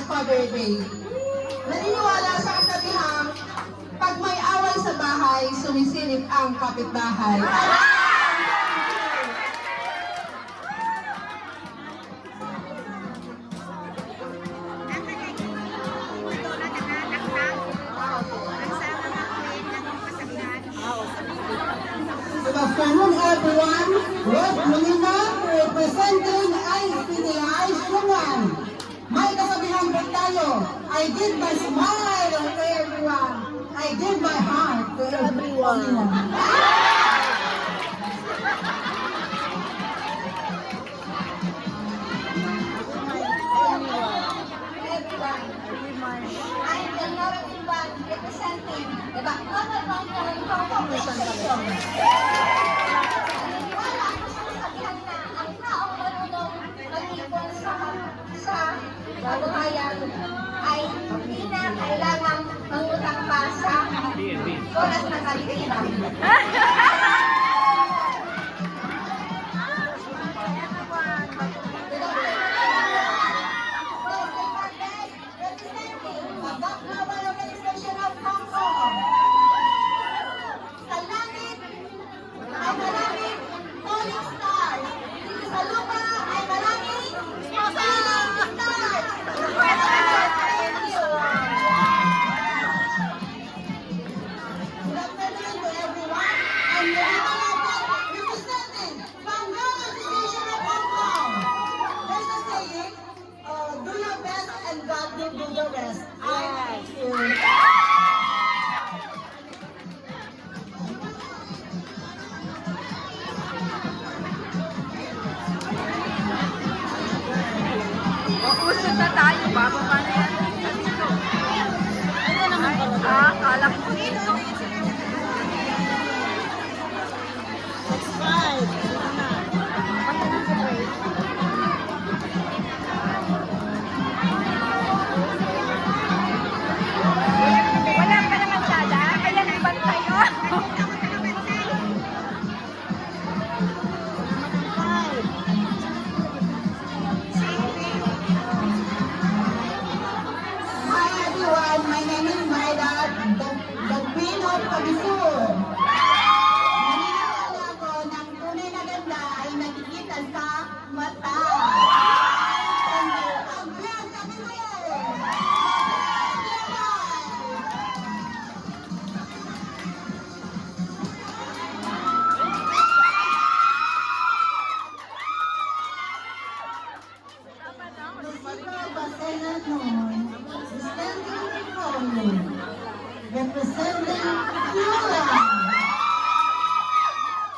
Father Day. Naniniwala sa katabihang, pag may away sa bahay, sumisilip ang kapitbahay. Good afternoon, everyone. Rod Molina, representing IPDI Sungan. May kasabihan po tayo, I give my smile to everyone. I give my heart to everyone. I'm the Northern one representing the Baclanan Mountain Corporation. Wala ako sa kasabihan na ang taong marunong mag-ipon sa kabuhayan ay hindi na kailangang mangutang pa sa oras na kalilitan. Usod na tayo, bababa na yan dito. Ito naman pala. Kala ko dito. 6'5". Wala pa naman sala, kaya nagbantay yun. My name is Maida, the Queen of Pabisur. Naniniwala ko ng tunay na ganda ay nakikita sa mata. Thank you. Ang bilang sabi mo yun. Representing Cuba.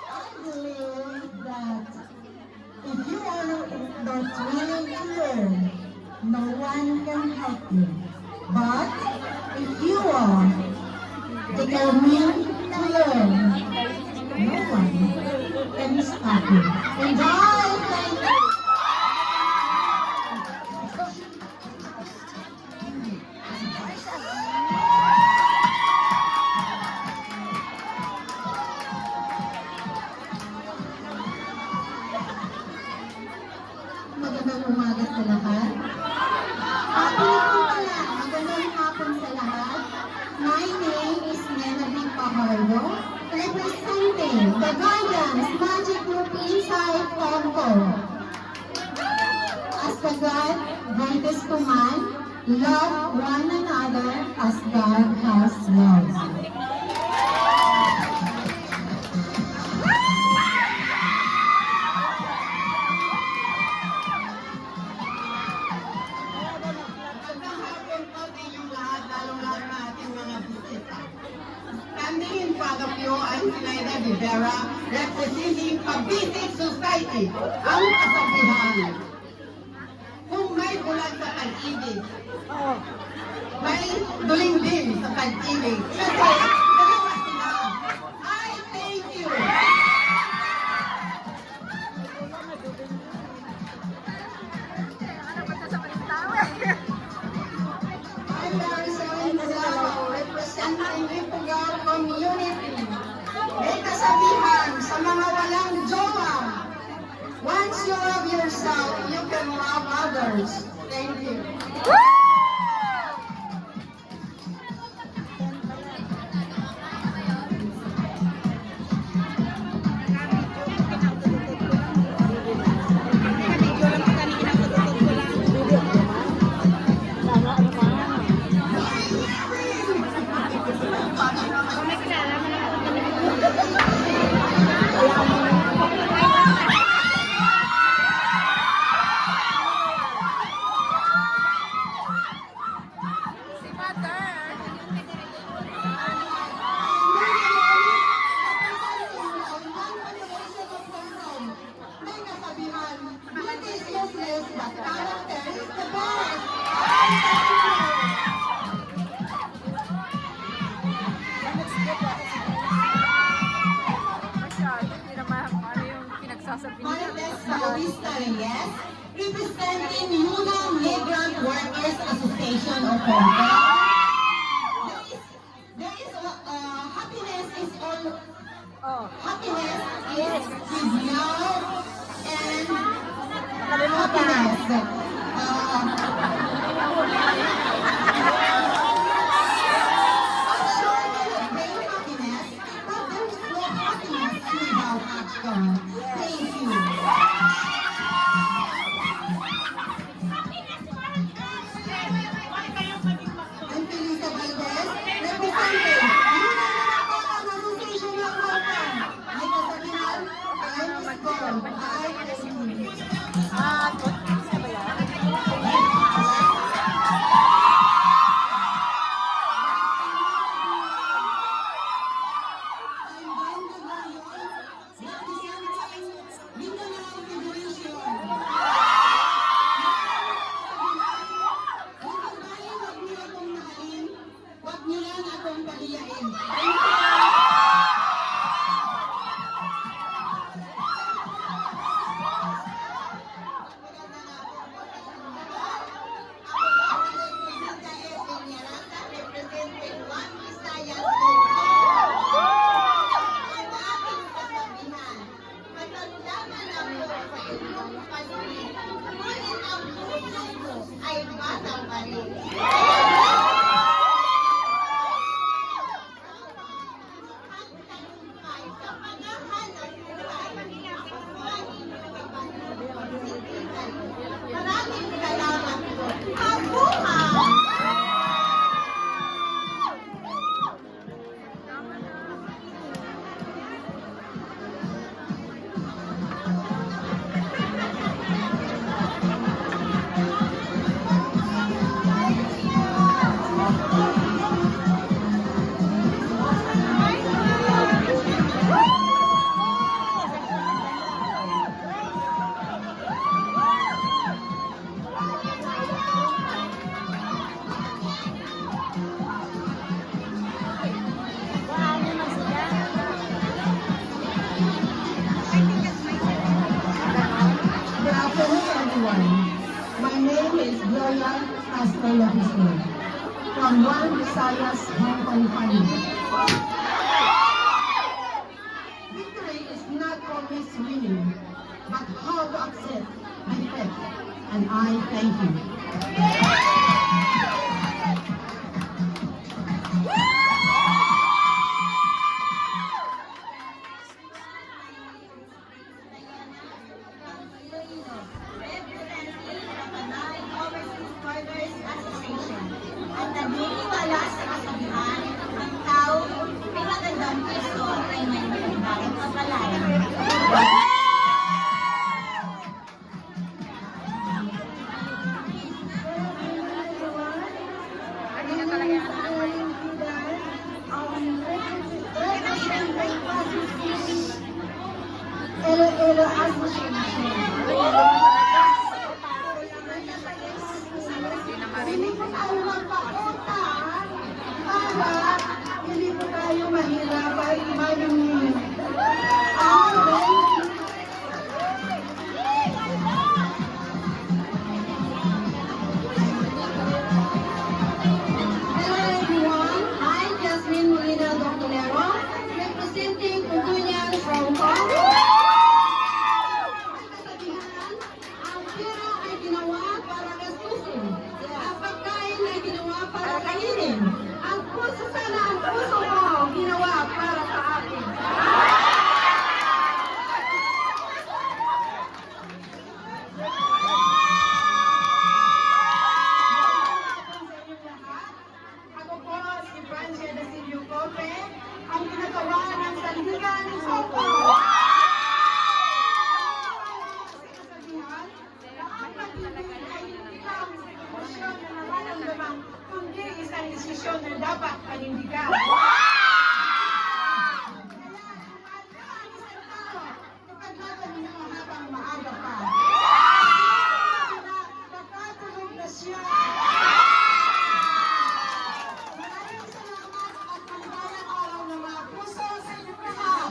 I believe that if you are not willing to learn, no one can help you. But if you are determined to learn, no one can stop you. And I thank you. Magandang umaga sa lahat. Magandang hapon sa lahat. My name is Nena B. Pajardo, representing the Guardians Magic Group inside Hong Kong. As the God greatest command, love one another as God has loved. Standing in front of you, I'm Sinaida Rivera, representing Pabisig Society, ang kasabihan. Kung may bulan sa pag-ibig, may duling din sa pag-ibig. Kasi, dalawa sila. I thank you. I'm Larry Salinzao, representing Ipugal Community. May kasabihan sa mga walang jowa. Once you love yourself, you can love others. Thank you. nation of Hong Kong. There is happiness is all. Happiness is with love and happiness. I'm sure you will bring happiness, but there is no happiness without action. Thank you. I'm Felisa Valdez, representing Union Association of Hong Kong. May kasabihan, I'm strong. I thank you. I'm Brenda Gayon, representing Mindanao Federation. Huwag niyo lang akong paliyain. Representing One Visayas ang aking kasabihan. Matanda man ako sa inyong paningin, ngunit ang puso ko ay batang pa rin. Maraming salamat po. Mabuhay! Good afternoon, everyone. My name is Gloria Castro Lopez from One Visayas Hong Kong family. Victory is not always winning, but how to accept defeat. And I thank you. At naniniwala sa kasabihan, ang tao may magandang puso ay may magandang kapalaran. Elo Association. Hindi po tayo magpakota para hindi po tayo mahirapan mag-inin. Hello everyone, I'm Jasmine Molina Doctorero, representing Kukunyan from Hong Kong. Ang pera ay ginawa para gastusin. Ang pagkain ay ginawa para kainin. Ang puso sana, ang puso mo ginawa para sa akin. Ako po si Francia da Silvio Cope, ang ginagawa ng Sandigan ng Hong Kong. Ang pag-ibig ay hindi lang emosyon na nararamdaman, kundi isang desisyon na dapat panindigan. Kaya kung ano ang isang tao, ipaglaban ninyo habang maaga pa. Nakatulog na siya. Maraming salamat at maligayang araw ng mga puso sa inyong lahat.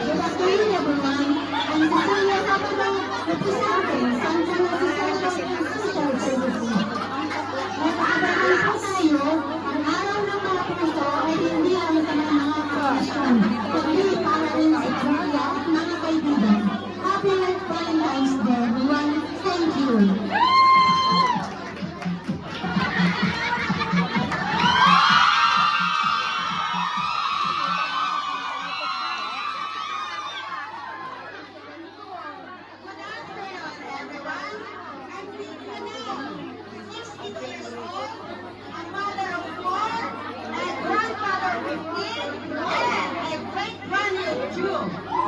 Good afternoon, everyone. I'm Cecilia Capabang, representing Central Association and Social Services. Nagkakaroon po tayo, ang araw ng mga puso ay hindi lang sa mga profesyon, kundi para rin sa pamilya at mga kaibigan. Happy Valentine's Day, everyone. Thank you. Good afternoon, everyone. I'm Vivian, 62 years old, a mother of 4, a grandmother of 15, and a great-granny of 2.